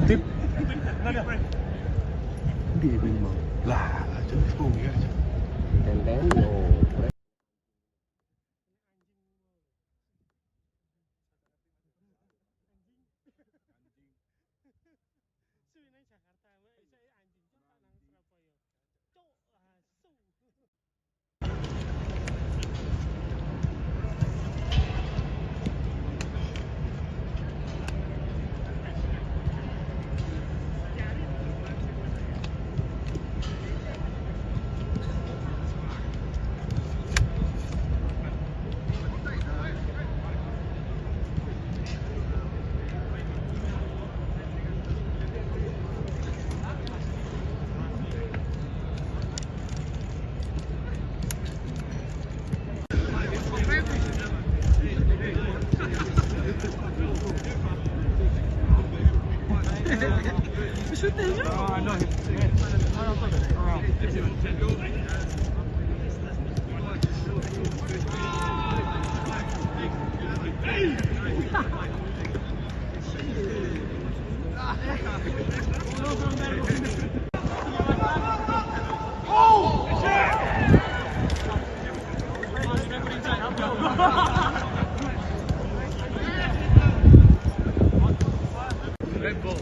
Tiếp đi mình mở là chân thùng kia đèn đén đồ. Red Bull.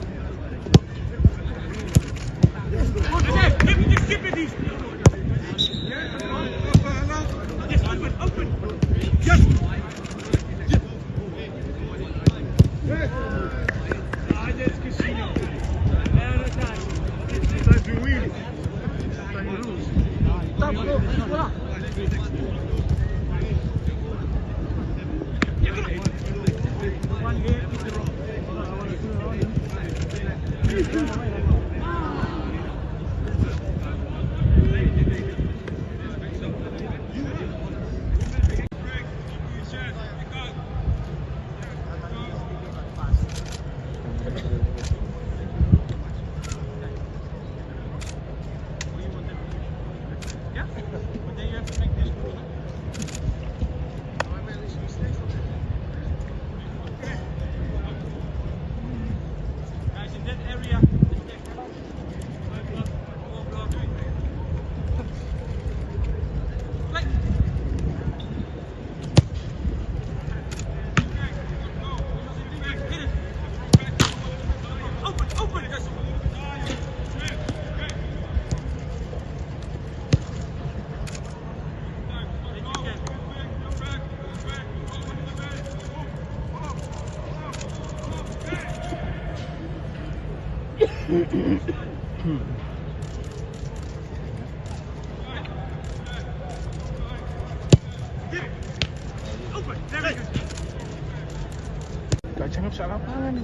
Kacang up sa lapangan.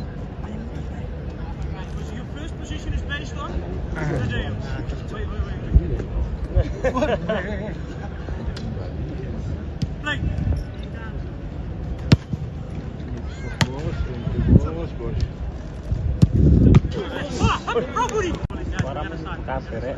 Your first position is based on? Play. Robbery. Kasere.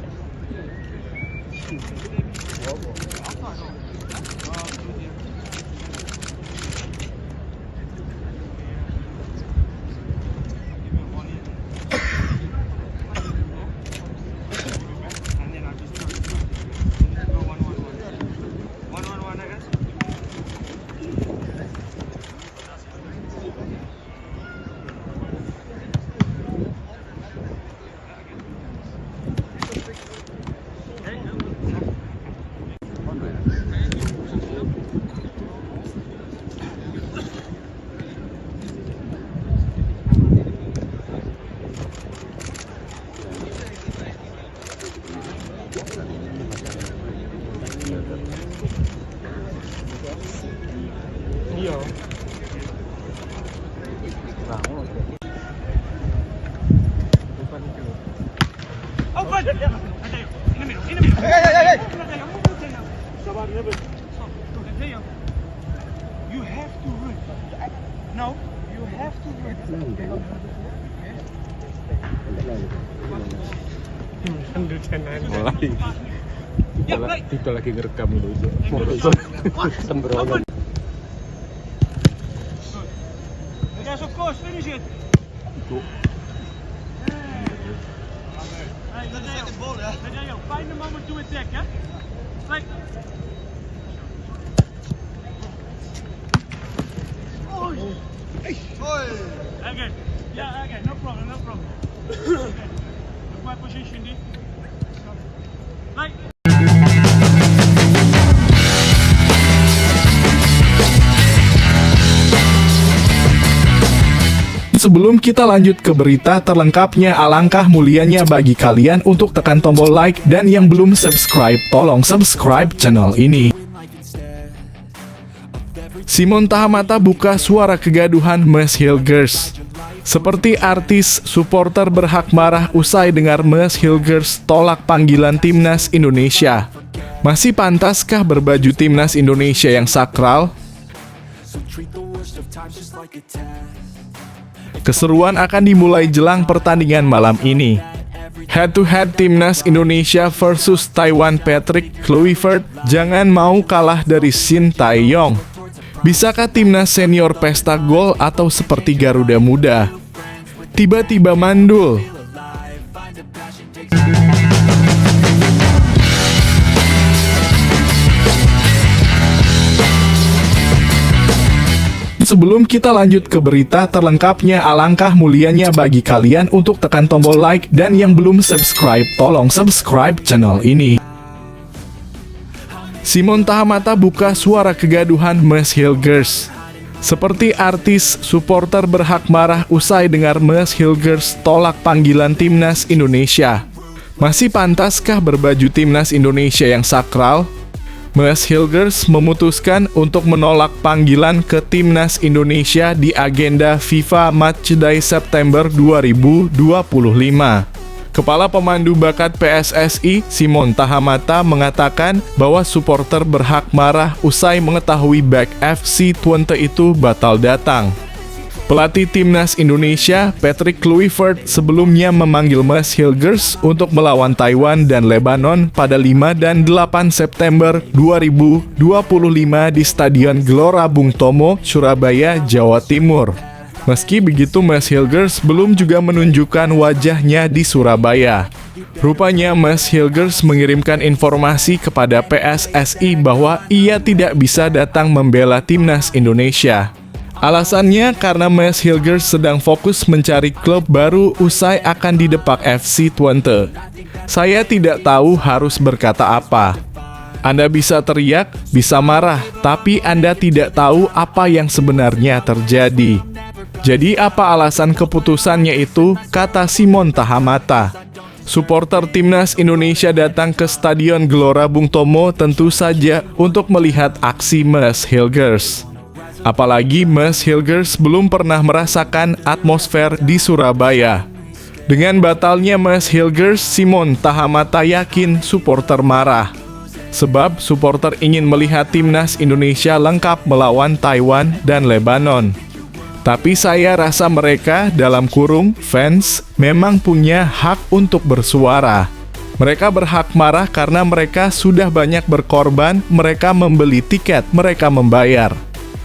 In the middle. Hey. You have to run. No, you have to run. Mulai. Kita lagi ngerekam dulu. Sembrono. Yes, of course. Finish it. Hey, Nadeo, find the moment to attack, yeah? Like. Okay. Yeah, okay. No problem. Okay. Look my position, D. Like. Sebelum kita lanjut ke berita terlengkapnya, alangkah mulianya bagi kalian untuk tekan tombol like, dan yang belum subscribe, tolong subscribe channel ini. Simon Tahamata buka suara kegaduhan Mesh Hilgers. Seperti artis, supporter berhak marah usai dengar Mesh Hilgers tolak panggilan timnas Indonesia. Masih pantaskah berbaju timnas Indonesia yang sakral? Keseruan akan dimulai jelang pertandingan malam ini. Head-to-head timnas Indonesia versus Taiwan. Patrick Kluivert jangan mau kalah dari Shin Tae-yong. Bisakah timnas senior pesta gol atau seperti Garuda Muda? Tiba-tiba mandul. Sebelum kita lanjut ke berita terlengkapnya, alangkah mulianya bagi kalian untuk tekan tombol like, dan yang belum subscribe, tolong subscribe channel ini. Simon Tahamata buka suara kegaduhan Mesh Hilgers. Seperti artis, supporter berhak marah usai dengar Mesh Hilgers tolak panggilan timnas Indonesia. Masih pantaskah berbaju timnas Indonesia yang sakral? Mesh Hilgers memutuskan untuk menolak panggilan ke timnas Indonesia di agenda FIFA Matchday September 2025. Kepala Pemandu Bakat PSSI, Simon Tahamata, mengatakan bahwa supporter berhak marah usai mengetahui back FC Twente itu batal datang. Pelatih timnas Indonesia, Patrick Kluivert, sebelumnya memanggil Mesh Hilgers untuk melawan Taiwan dan Lebanon pada 5 dan 8 September 2025 di Stadion Gelora Bung Tomo, Surabaya, Jawa Timur. Meski begitu, Mesh Hilgers belum juga menunjukkan wajahnya di Surabaya. Rupanya Mesh Hilgers mengirimkan informasi kepada PSSI bahwa ia tidak bisa datang membela timnas Indonesia. Alasannya karena Mesh Hilgers sedang fokus mencari klub baru usai akan didepak FC Twente. Saya tidak tahu harus berkata apa. Anda bisa teriak, bisa marah, tapi Anda tidak tahu apa yang sebenarnya terjadi. Jadi apa alasan keputusannya itu, kata Simon Tahamata. Supporter timnas Indonesia datang ke Stadion Gelora Bung Tomo tentu saja untuk melihat aksi Mesh Hilgers. Apalagi Mesh Hilgers belum pernah merasakan atmosfer di Surabaya. Dengan batalnya Mesh Hilgers, Simon Tahamata yakin supporter marah. Sebab supporter ingin melihat timnas Indonesia lengkap melawan Taiwan dan Lebanon. Tapi saya rasa mereka, dalam kurung, fans, memang punya hak untuk bersuara. Mereka berhak marah karena mereka sudah banyak berkorban, mereka membeli tiket, mereka membayar.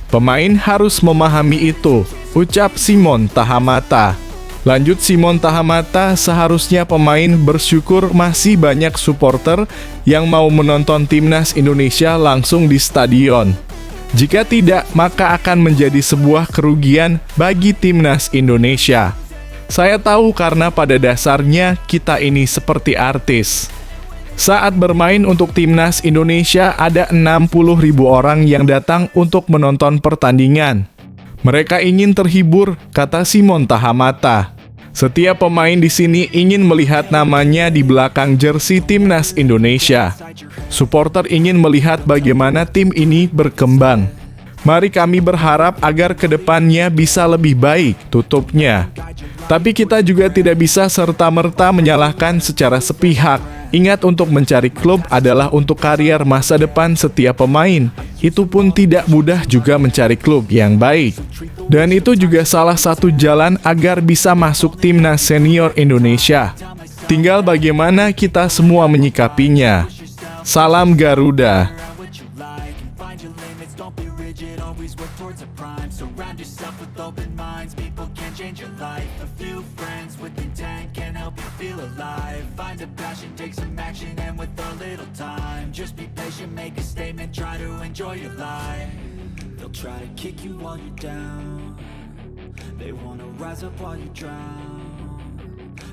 Pemain harus memahami itu, ucap Simon Tahamata. Lanjut Simon Tahamata, seharusnya pemain bersyukur masih banyak supporter yang mau menonton timnas Indonesia langsung di stadion. Jika tidak, maka akan menjadi sebuah kerugian bagi timnas Indonesia. Saya tahu karena pada dasarnya kita ini seperti artis. Saat bermain untuk timnas Indonesia, ada 60.000 orang yang datang untuk menonton pertandingan. Mereka ingin terhibur, kata Simon Tahamata. Setiap pemain di sini ingin melihat namanya di belakang jersey timnas Indonesia. Supporter ingin melihat bagaimana tim ini berkembang. Mari kami berharap agar kedepannya bisa lebih baik, tutupnya. Tapi kita juga tidak bisa serta-merta menyalahkan secara sepihak. Ingat, untuk mencari klub adalah untuk karier masa depan setiap pemain. Itu pun tidak mudah juga mencari klub yang baik. Dan itu juga salah satu jalan agar bisa masuk timnas senior Indonesia. Tinggal bagaimana kita semua menyikapinya. Salam Garuda. Surround yourself with open minds. People can change your life. A few friends with intent can help you feel alive. Find a passion, take some action, and with a little time, just be patient, make a statement, try to enjoy your life. They'll try to kick you while you're down. They wanna rise up while you drown.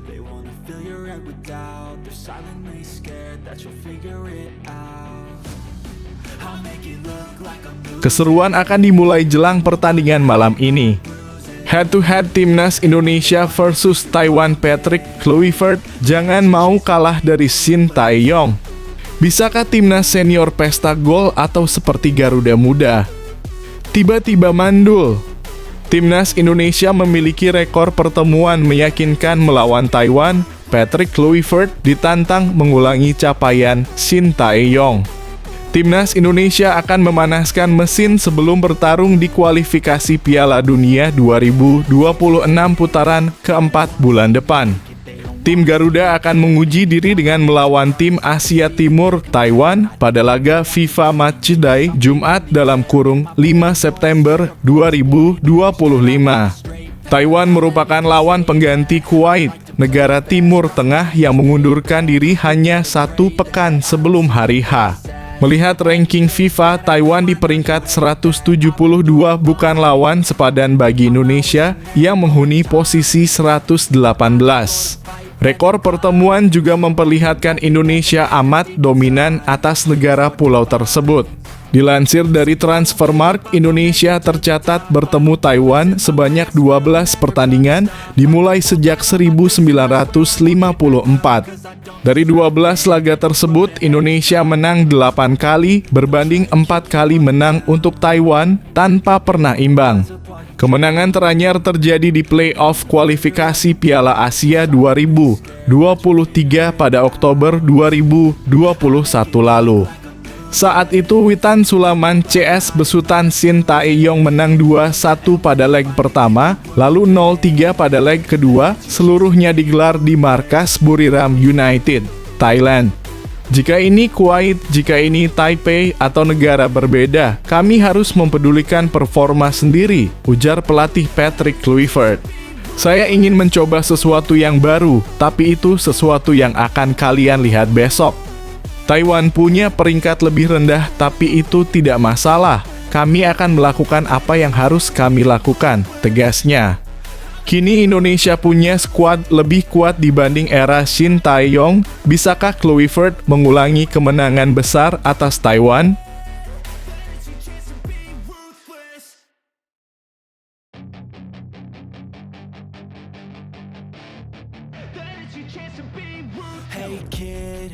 They wanna fill your head with doubt. They're silently scared that you'll figure it out. I'll make it look like I'm losing. Keseruan akan dimulai jelang pertandingan malam ini. Head-to-head timnas Indonesia versus Taiwan. Patrick Kluivert jangan mau kalah dari Shin Tae-yong. Bisakah timnas senior pesta gol atau seperti Garuda Muda? Tiba-tiba mandul. Timnas Indonesia memiliki rekor pertemuan meyakinkan melawan Taiwan. Patrick Kluivert ditantang mengulangi capaian Shin Tae-yong. Timnas Indonesia akan memanaskan mesin sebelum bertarung di kualifikasi Piala Dunia 2026 putaran keempat bulan depan. Tim Garuda akan menguji diri dengan melawan tim Asia Timur Taiwan pada laga FIFA Matchday Jumat (5 September 2025). Taiwan merupakan lawan pengganti Kuwait, negara Timur Tengah yang mengundurkan diri hanya 1 pekan sebelum hari H. Melihat ranking FIFA, Taiwan di peringkat 172 bukan lawan sepadan bagi Indonesia yang menghuni posisi 118. Rekor pertemuan juga memperlihatkan Indonesia amat dominan atas negara pulau tersebut. Dilansir dari Transfermarkt, Indonesia tercatat bertemu Taiwan sebanyak 12 pertandingan dimulai sejak 1954. Dari 12 laga tersebut, Indonesia menang 8 kali berbanding 4 kali menang untuk Taiwan tanpa pernah imbang. Kemenangan teranyar terjadi di play-off kualifikasi Piala Asia 2023 pada Oktober 2021 lalu. Saat itu Witan Sulaiman CS besutan Shin Tae-yong menang 2-1 pada leg pertama, lalu 0-3 pada leg kedua, seluruhnya digelar di markas Buriram United, Thailand. Jika ini Kuwait, jika ini Taipei atau negara berbeda, kami harus mempedulikan performa sendiri, ujar pelatih Patrick Kluivert. Saya ingin mencoba sesuatu yang baru, tapi itu sesuatu yang akan kalian lihat besok. Taiwan punya peringkat lebih rendah, tapi itu tidak masalah. Kami akan melakukan apa yang harus kami lakukan, tegasnya. Kini Indonesia punya skuad lebih kuat dibanding era Shin Tae-yong. Bisakah Kluivert mengulangi kemenangan besar atas Taiwan? Hey kid,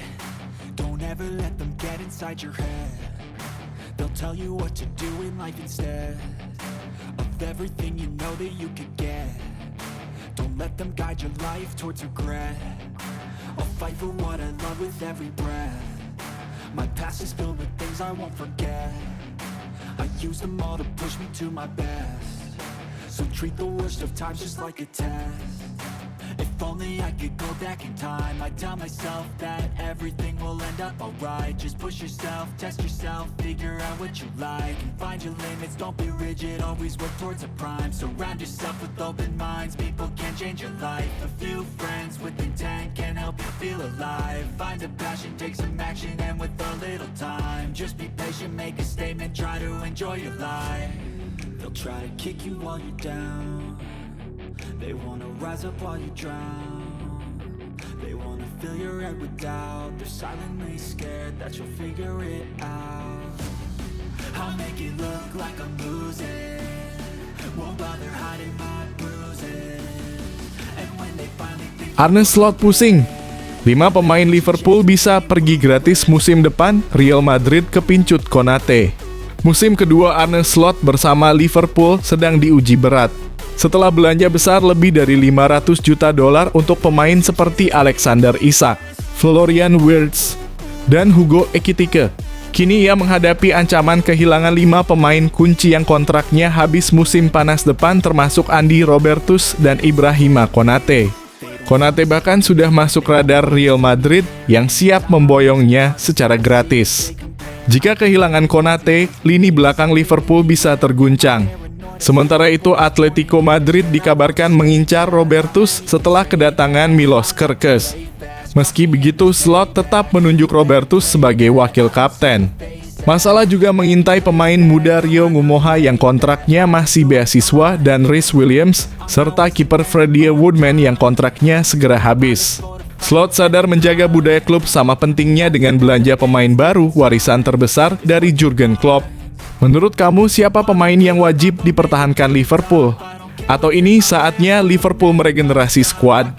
don't ever let them get inside your head. They'll tell you what to do in life instead of everything you know that you could get. Don't let them guide your life towards regret. I'll fight for what I love with every breath. My past is filled with things I won't forget. I use them all to push me to my best. So treat the worst of times just like a test. If only I could go back in time, I'd tell myself that everything will end up alright. Just push yourself, test yourself, figure out what you like, and find your limits, don't be rigid, always work towards a prime. Surround yourself with open minds, people can change your life. A few friends with intent can help you feel alive. Find a passion, take some action, and with a little time, just be patient, make a statement, try to enjoy your life. They'll try to kick you while you're down. They wanna rise up while you drown. They wanna fill your head with doubt. They're silently scared that you'll figure it out. I'll make it look like I'm losing. Won't bother hiding my bruises. And when they finally think Arne Slot pusing. 5 pemain Liverpool bisa pergi gratis musim depan. Real Madrid kepincut Konate. Musim kedua Arne Slot bersama Liverpool sedang diuji berat. setelah belanja besar lebih dari 500 juta dolar untuk pemain seperti Alexander Isak, Florian Wirtz, dan Hugo Ekitike. Kini ia menghadapi ancaman kehilangan 5 pemain kunci yang kontraknya habis musim panas depan, termasuk Andy Roberts dan Ibrahima Konate. Konate bahkan sudah masuk radar Real Madrid yang siap memboyongnya secara gratis. Jika kehilangan Konate, lini belakang Liverpool bisa terguncang. Sementara itu, Atletico Madrid dikabarkan mengincar Roberts setelah kedatangan Milos Kerkez. Meski begitu, Slot tetap menunjuk Roberts sebagai wakil kapten. Masalah juga mengintai pemain muda Rio Ngumoha yang kontraknya masih beasiswa dan Rhys Williams, serta kiper Freddie Woodman yang kontraknya segera habis. Slot sadar menjaga budaya klub sama pentingnya dengan belanja pemain baru, warisan terbesar dari Jurgen Klopp. Menurut kamu, siapa pemain yang wajib dipertahankan Liverpool? Atau ini saatnya Liverpool meregenerasi skuad?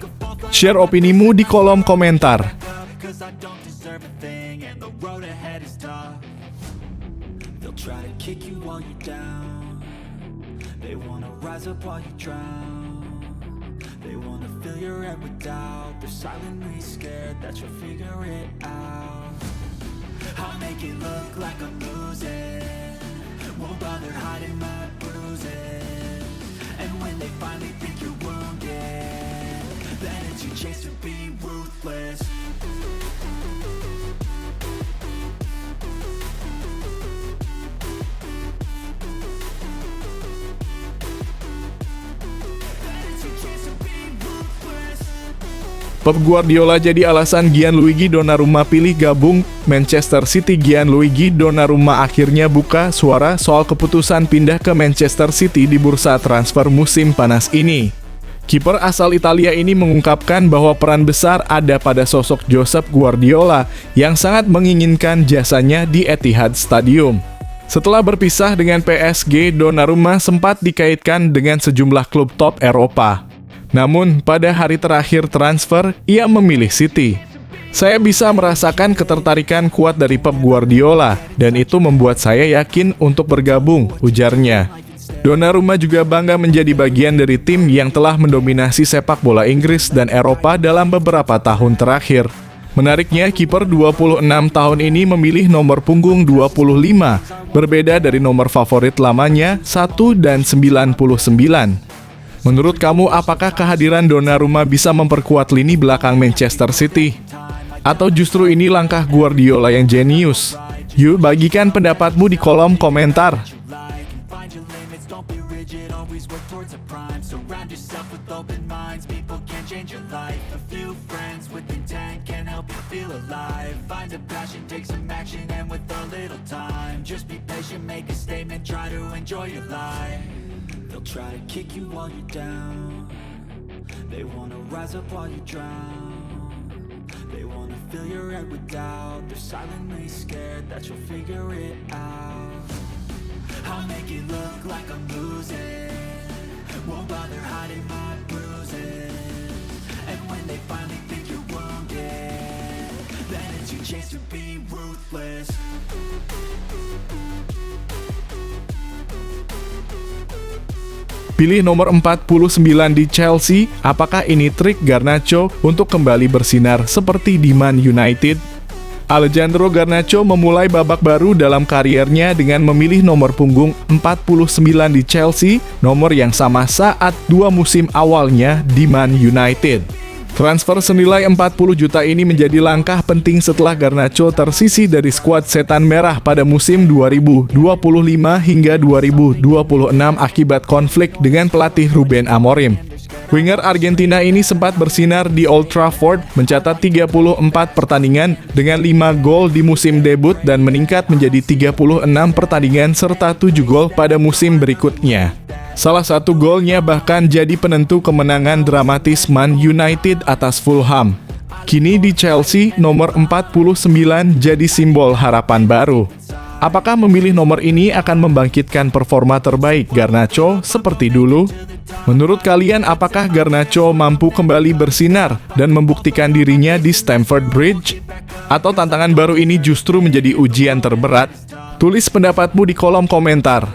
Share opinimu di kolom komentar. Chance to be ruthless. Pep Guardiola jadi alasan Gianluigi Donnarumma pilih gabung Manchester City. Gianluigi Donnarumma akhirnya buka suara soal keputusan pindah ke Manchester City di bursa transfer musim panas ini. Kiper asal Italia ini mengungkapkan bahwa peran besar ada pada sosok Josep Guardiola yang sangat menginginkan jasanya di Etihad Stadium. Setelah berpisah dengan PSG, Donnarumma sempat dikaitkan dengan sejumlah klub top Eropa. Namun, pada hari terakhir transfer, ia memilih City. Saya bisa merasakan ketertarikan kuat dari Pep Guardiola, dan itu membuat saya yakin untuk bergabung, ujarnya. Donnarumma juga bangga menjadi bagian dari tim yang telah mendominasi sepak bola Inggris dan Eropa dalam beberapa tahun terakhir. Menariknya, kiper 26 tahun ini memilih nomor punggung 25, berbeda dari nomor favorit lamanya 1 dan 99. Menurut kamu, apakah kehadiran Donnarumma bisa memperkuat lini belakang Manchester City? Atau justru ini langkah Guardiola yang jenius? Yuk, bagikan pendapatmu di kolom komentar. They'll try to kick you while you're down. They wanna rise up while you drown. They wanna fill your head with doubt. They're silently scared that you'll figure it out. I'll make it look like I'm losing. Won't bother hiding my bruises. And when they finally think you're wounded, then it's your chance to be ruthless. Pilih nomor 49 di Chelsea, apakah ini trik Garnacho untuk kembali bersinar seperti di Man United? Alejandro Garnacho memulai babak baru dalam kariernya dengan memilih nomor punggung 49 di Chelsea, nomor yang sama saat 2 musim awalnya di Man United. Transfer senilai 40 juta ini menjadi langkah penting setelah Garnacho tersisih dari skuad Setan Merah pada musim 2025 hingga 2026 akibat konflik dengan pelatih Ruben Amorim. Winger Argentina ini sempat bersinar di Old Trafford, mencatat 34 pertandingan dengan 5 gol di musim debut dan meningkat menjadi 36 pertandingan serta 7 gol pada musim berikutnya. Salah satu golnya bahkan jadi penentu kemenangan dramatis Man United atas Fulham. Kini di Chelsea, nomor 49 jadi simbol harapan baru. Apakah memilih nomor ini akan membangkitkan performa terbaik Garnacho seperti dulu? Menurut kalian, apakah Garnacho mampu kembali bersinar dan membuktikan dirinya di Stamford Bridge? Atau tantangan baru ini justru menjadi ujian terberat? Tulis pendapatmu di kolom komentar.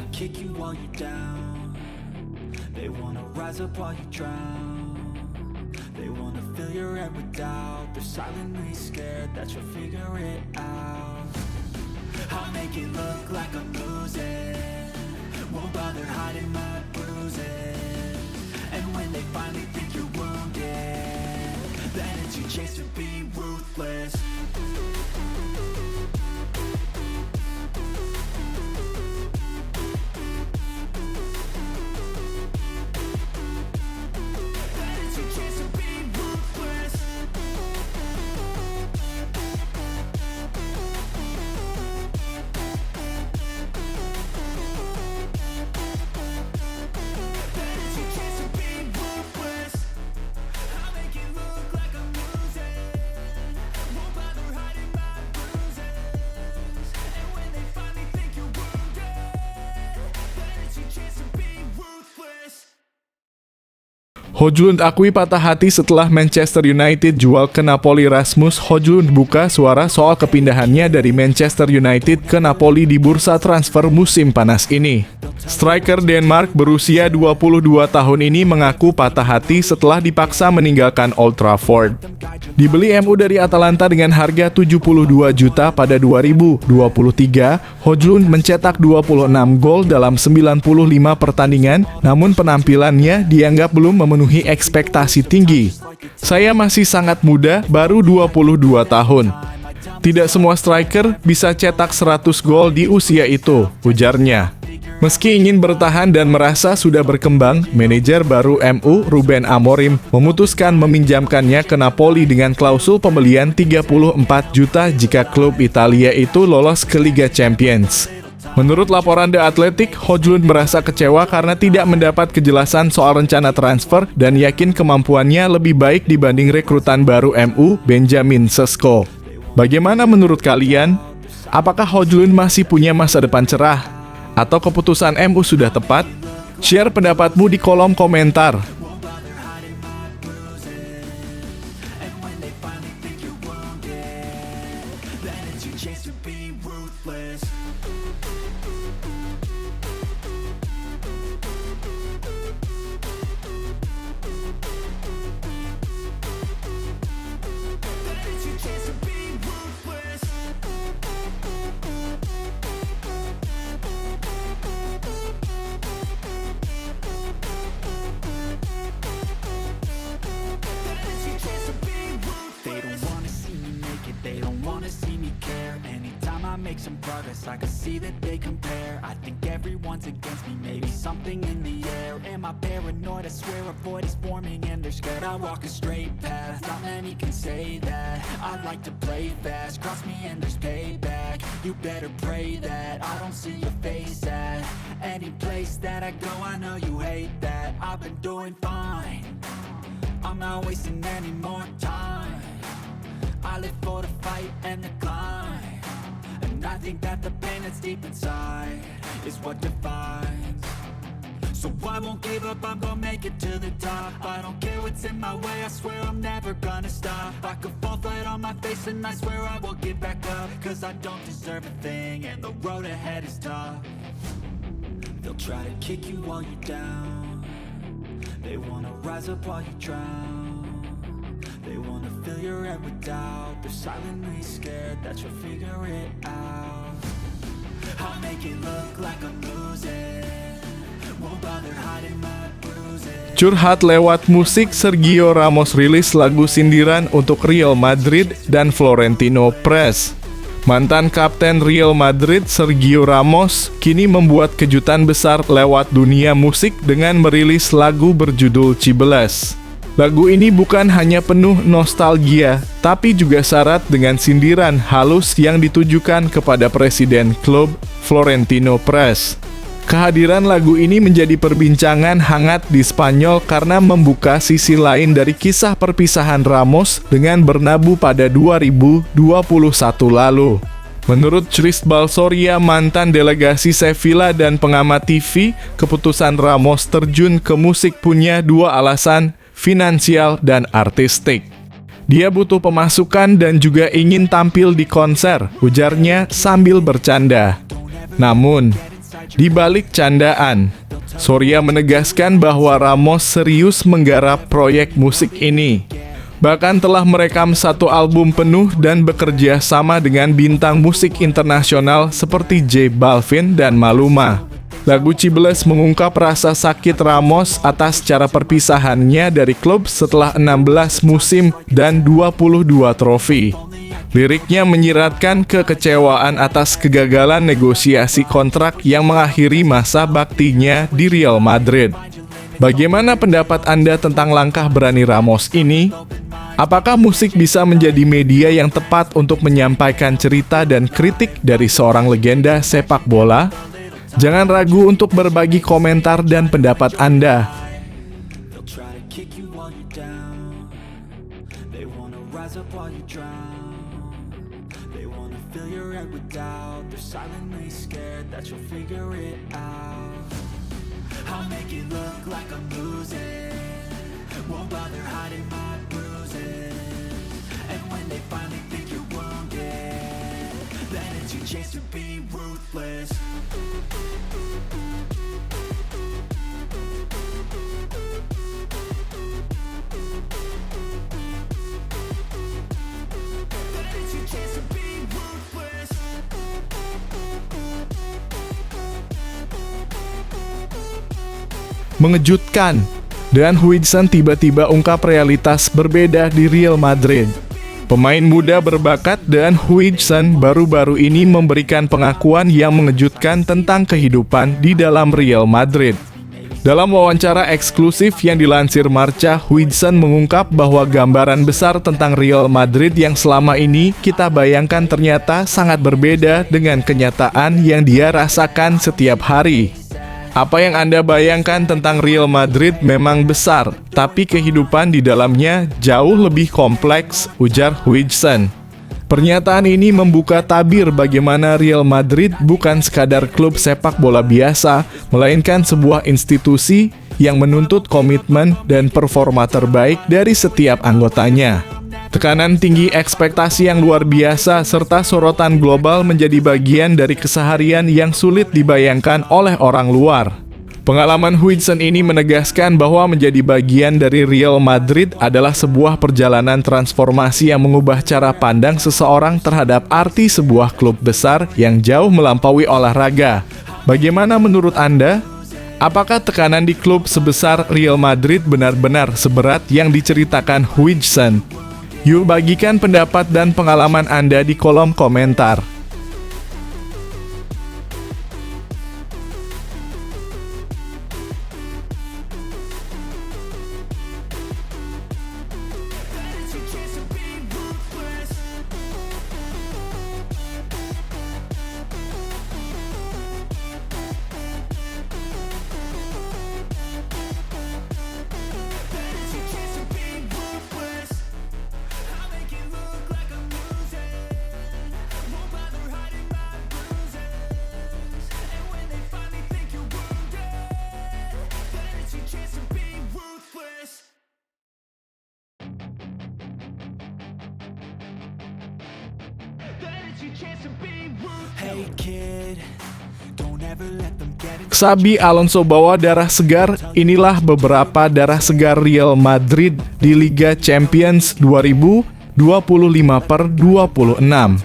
head with doubt. They're silently scared that you'll figure it out. I'll make it look like I'm losing, won't bother hiding my bruises. And when they finally think you're wounded, then it's your chance to be ruthless. Højlund akui patah hati setelah Manchester United jual ke Napoli. Rasmus Højlund buka suara soal kepindahannya dari Manchester United ke Napoli di bursa transfer musim panas ini. Striker Denmark berusia 22 tahun ini mengaku patah hati setelah dipaksa meninggalkan Old Trafford. Dibeli MU dari Atalanta dengan harga 72 juta pada 2023, Højlund mencetak 26 gol dalam 95 pertandingan, namun penampilannya dianggap belum memenuhi ekspektasi tinggi. Saya masih sangat muda, baru 22 tahun. Tidak semua striker bisa cetak 100 gol di usia itu, ujarnya. Meski ingin bertahan dan merasa sudah berkembang, manajer baru MU, Ruben Amorim, memutuskan meminjamkannya ke Napoli dengan klausul pembelian 34 juta jika klub Italia itu lolos ke Liga Champions. Menurut laporan The Athletic, Højlund merasa kecewa karena tidak mendapat kejelasan soal rencana transfer dan yakin kemampuannya lebih baik dibanding rekrutan baru MU, Benjamin Sesko. Bagaimana menurut kalian? Apakah Højlund masih punya masa depan cerah? Atau keputusan MU sudah tepat? Share pendapatmu di kolom komentar. Make some progress, I can see that they compare. I think everyone's against me, maybe something in the air. Am I paranoid? I swear a void is forming and they're scared. I walk a straight path, not many can say that. I like to play fast, cross me and there's payback. You better pray that I don't see your face at any place that I go. I know you hate that. I've been doing fine, I'm not wasting any more time. I live for the fight and the climb, and I think that the pain that's deep inside is what defines. So I won't give up, I'm gonna make it to the top. I don't care what's in my way, I swear I'm never gonna stop. I could fall flat on my face and I swear I will get back up, cause I don't deserve a thing and the road ahead is tough. They'll try to kick you while you're down, they wanna rise up while you drown. They wanna fill your head with doubt, they're silently scared that you'll figure it out. I'll make it look like I'm losing, won't bother hiding my bruises. Curhat lewat musik, Sergio Ramos rilis lagu sindiran untuk Real Madrid dan Florentino Perez. Mantan kapten Real Madrid, Sergio Ramos, kini membuat kejutan besar lewat dunia musik dengan merilis lagu berjudul Cibeles. Lagu ini bukan hanya penuh nostalgia, tapi juga syarat dengan sindiran halus yang ditujukan kepada presiden klub, Florentino Perez. Kehadiran lagu ini menjadi perbincangan hangat di Spanyol karena membuka sisi lain dari kisah perpisahan Ramos dengan Bernabeu pada 2021 lalu. Menurut Cristóbal Soria, mantan delegasi Sevilla dan pengamat TV, keputusan Ramos terjun ke musik punya dua alasan, finansial dan artistik. Dia butuh pemasukan dan juga ingin tampil di konser, ujarnya sambil bercanda. Namun, di balik candaan, Soria menegaskan bahwa Ramos serius menggarap proyek musik ini. Bahkan telah merekam satu album penuh dan bekerja sama dengan bintang musik internasional seperti J Balvin dan Maluma. Lagu Cibeles mengungkap rasa sakit Ramos atas cara perpisahannya dari klub setelah 16 musim dan 22 trofi. Liriknya menyiratkan kekecewaan atas kegagalan negosiasi kontrak yang mengakhiri masa baktinya di Real Madrid. Bagaimana pendapat Anda tentang langkah berani Ramos ini? Apakah musik bisa menjadi media yang tepat untuk menyampaikan cerita dan kritik dari seorang legenda sepak bola? Jangan ragu untuk berbagi komentar dan pendapat Anda. They'll try to kick you while you're down. They wanna rise up while you drown. They wanna fill your head with doubt. They're silently scared that you'll figure it out. I'll make it look like I'm losing. Won't bother hiding my bruises. And when they finally think you're wounded, then it's your chance to be ruthless. Mengejutkan, Dan Huijsen tiba-tiba ungkap realitas berbeda di Real Madrid. Pemain muda berbakat Dan Huijsen baru-baru ini memberikan pengakuan yang mengejutkan tentang kehidupan di dalam Real Madrid. Dalam wawancara eksklusif yang dilansir Marca, Huijsen mengungkap bahwa gambaran besar tentang Real Madrid yang selama ini kita bayangkan ternyata sangat berbeda dengan kenyataan yang dia rasakan setiap hari. Apa yang Anda bayangkan tentang Real Madrid memang besar, tapi kehidupan di dalamnya jauh lebih kompleks, ujar Huijsen. Pernyataan ini membuka tabir bagaimana Real Madrid bukan sekadar klub sepak bola biasa, melainkan sebuah institusi yang menuntut komitmen dan performa terbaik dari setiap anggotanya. Tekanan tinggi, ekspektasi yang luar biasa, serta sorotan global menjadi bagian dari keseharian yang sulit dibayangkan oleh orang luar. Pengalaman Huijsen ini menegaskan bahwa menjadi bagian dari Real Madrid adalah sebuah perjalanan transformasi yang mengubah cara pandang seseorang terhadap arti sebuah klub besar yang jauh melampaui olahraga. Bagaimana menurut Anda? Apakah tekanan di klub sebesar Real Madrid benar-benar seberat yang diceritakan Huijsen? Yuk bagikan pendapat dan pengalaman Anda di kolom komentar. Hey kid, don't ever let them get in. Xabi Alonso bawa darah segar. Inilah beberapa darah segar Real Madrid di Liga Champions 2025/26.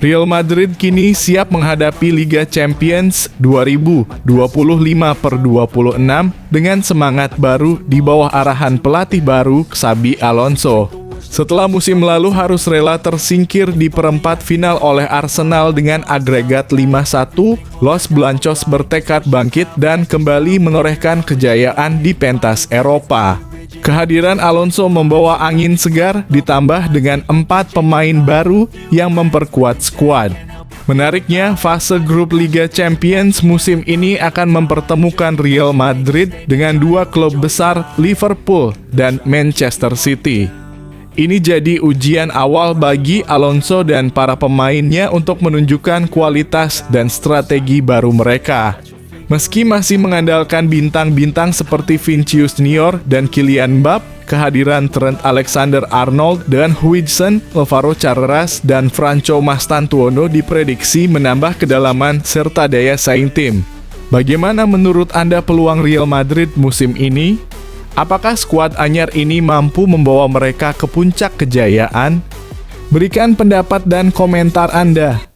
Real Madrid kini siap menghadapi Liga Champions 2025/26 dengan semangat baru di bawah arahan pelatih baru Xabi Alonso. Setelah musim lalu harus rela tersingkir di perempat final oleh Arsenal dengan agregat 5-1, Los Blancos bertekad bangkit dan kembali menorehkan kejayaan di pentas Eropa. Kehadiran Alonso membawa angin segar ditambah dengan 4 pemain baru yang memperkuat skuad. Menariknya, fase grup Liga Champions musim ini akan mempertemukan Real Madrid dengan 2 klub besar Liverpool dan Manchester City. Ini jadi ujian awal bagi Alonso dan para pemainnya untuk menunjukkan kualitas dan strategi baru mereka. Meski masih mengandalkan bintang-bintang seperti Vinicius Junior dan Kylian Mbappe, kehadiran Trent Alexander-Arnold dan Huijsen, Alvaro Carreras, dan Franco Mastantuono diprediksi menambah kedalaman serta daya saing tim. Bagaimana menurut Anda peluang Real Madrid musim ini? Apakah skuad anyar ini mampu membawa mereka ke puncak kejayaan? Berikan pendapat dan komentar Anda.